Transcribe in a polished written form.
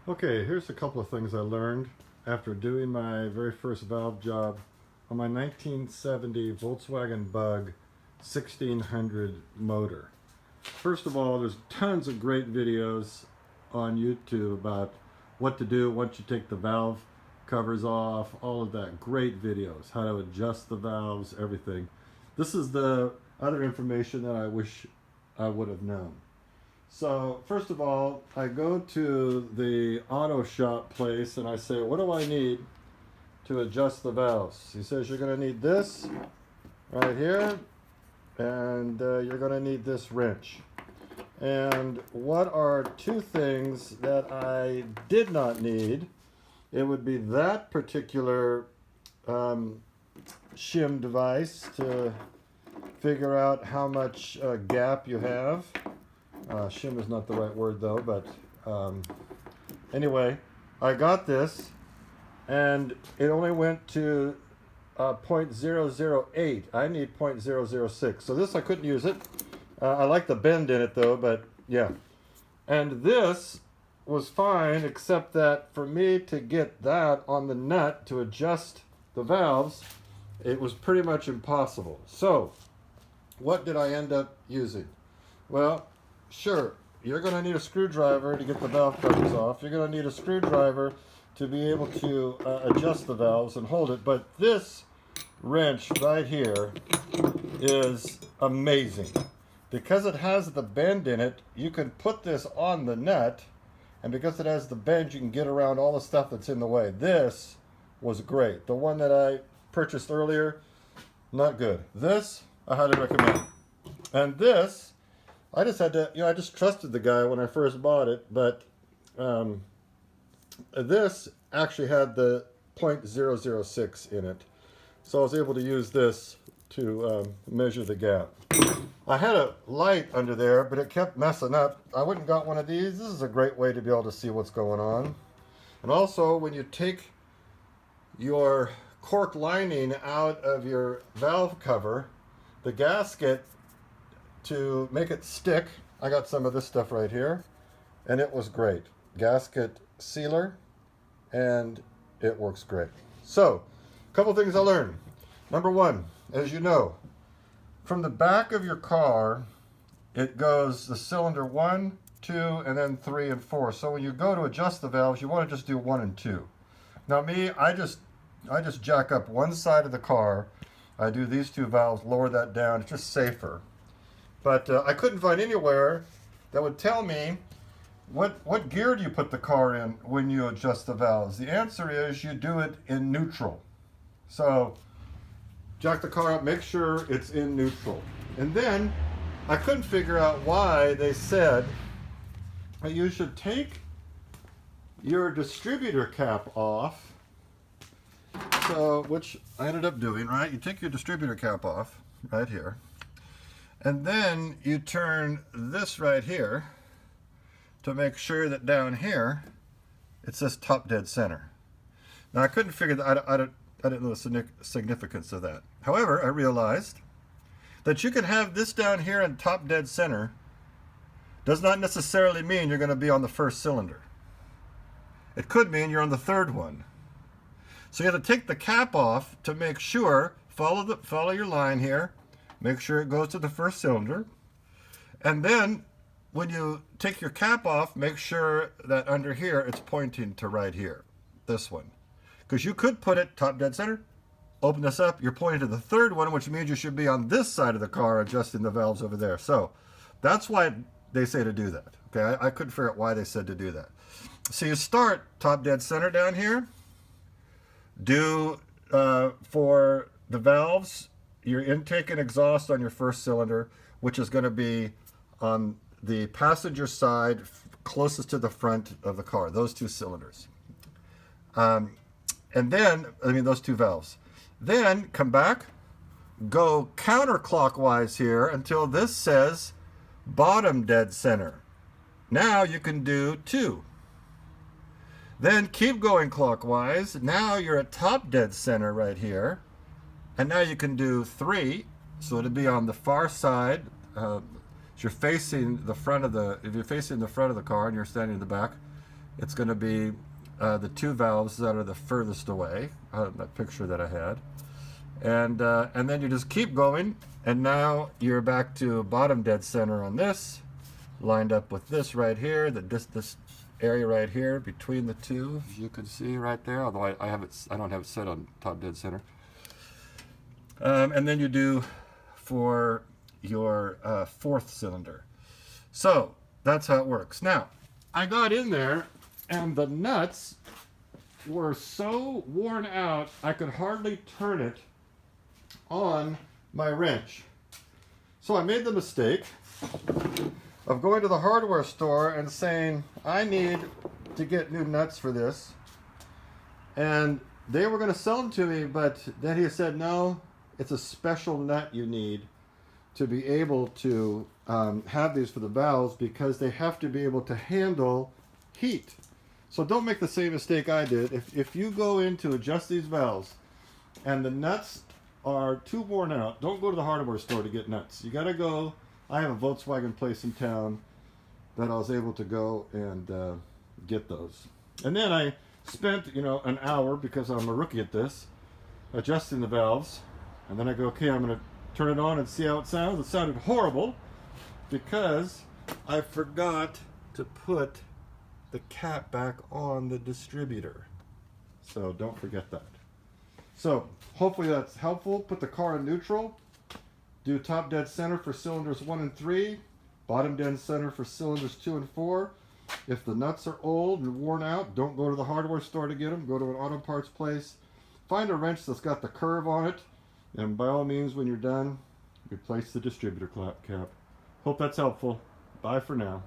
Okay, here's a couple of things I learned after doing my very first valve job on my 1970 Volkswagen Bug 1600 motor. First of all, there's tons of great videos on YouTube about what to do once you take the valve covers off, all of that. Great videos, how to adjust the valves, everything. This is the other information that I wish I would have known. So first of all, I go to the auto shop place and I say, what do I need to adjust the valves? He says, you're going to need this right here, and you're going to need this wrench. And what are two things that I did not need? It would be that particular shim device to figure out how much gap you have. Shim is not the right word though, but anyway, I got this, and it only went to 0.008. I need 0.006. So this I couldn't use it. I like the bend in it though, but yeah. And this was fine, except that for me to get that on the nut to adjust the valves, it was pretty much impossible. So what did I end up using? Well, sure, you're going to need a screwdriver to get the valve covers off. You're going to need a screwdriver to be able to adjust the valves and hold it. But this wrench right here is amazing. Because it has the bend in it, you can put this on the nut, and because it has the bend, you can get around all the stuff that's in the way. This was great. The one that I purchased earlier, not good. This, I highly recommend. And this, I just had to, I just trusted the guy when I first bought it, but this actually had the 0.006 in it. So I was able to use this to measure the gap. I had a light under there, but it kept messing up. I went and got one of these. This is a great way to be able to see what's going on. And also, when you take your cork lining out of your valve cover, the gasket, to make it stick, I got some of this stuff right here, and it was great. Gasket sealer, and it works great. So, a couple things I learned. Number one, as you know, from the back of your car, it goes the cylinder 1, 2, and then 3 and 4. So when you go to adjust the valves, you want to just do 1 and 2. Now me, I just jack up one side of the car. I do these two valves, lower that down. It's just safer. But I couldn't find anywhere that would tell me what gear do you put the car in when you adjust the valves. The answer is you do it in neutral. So jack the car up, make sure it's in neutral. And then I couldn't figure out why they said that you should take your distributor cap off. So, which I ended up doing, right? You take your distributor cap off right here. And then you turn this right here to make sure that down here it says top dead center. Now I couldn't figure that. I didn't know the significance of that. However, I realized that you can have this down here in top dead center does not necessarily mean you're going to be on the first cylinder. It could mean you're on the third one. So you have to take the cap off to make sure, follow your line here, make sure it goes to the first cylinder. And then when you take your cap off, make sure that under here it's pointing to right here, this one. Because you could put it top dead center, open this up, you're pointing to the third one, which means you should be on this side of the car adjusting the valves over there. So that's why they say to do that. Okay, I couldn't figure out why they said to do that. So you start top dead center down here, do for the valves, your intake and exhaust on your first cylinder, which is going to be on the passenger side closest to the front of the car, those two cylinders. And then, those two valves. Then come back, go counterclockwise here until this says bottom dead center. Now you can do 2. Then keep going clockwise. Now you're at top dead center right here. And now you can do 3. So it'll be on the far side. If you're facing the front of the car and you're standing in the back, It's going to be the two valves that are the furthest away, that picture that I had. And then you just keep going, and now you're back to bottom dead center on this, lined up with this right here, this area right here between the two, as you can see right there, although I don't have it set on top dead center. And then you do for your fourth cylinder. So that's how it works. Now, I got in there and the nuts were so worn out I could hardly turn it on my wrench. So I made the mistake of going to the hardware store and saying, I need to get new nuts for this. And they were going to sell them to me, but then he said, no, it's a special nut you need to be able to have these for the valves, because they have to be able to handle heat. So don't make the same mistake I did. If you go in to adjust these valves and the nuts are too worn out, don't go to the hardware store to get nuts. You got to go. I have a Volkswagen place in town that I was able to go and get those. And then I spent, an hour, because I'm a rookie at this, adjusting the valves. And then I go, okay, I'm going to turn it on and see how it sounds. It sounded horrible because I forgot to put the cap back on the distributor. So don't forget that. So hopefully that's helpful. Put the car in neutral. Do top dead center for cylinders 1 and 3. Bottom dead center for cylinders 2 and 4. If the nuts are old and worn out, don't go to the hardware store to get them. Go to an auto parts place. Find a wrench that's got the curve on it. And by all means, when you're done, replace the distributor cap. Hope that's helpful. Bye for now.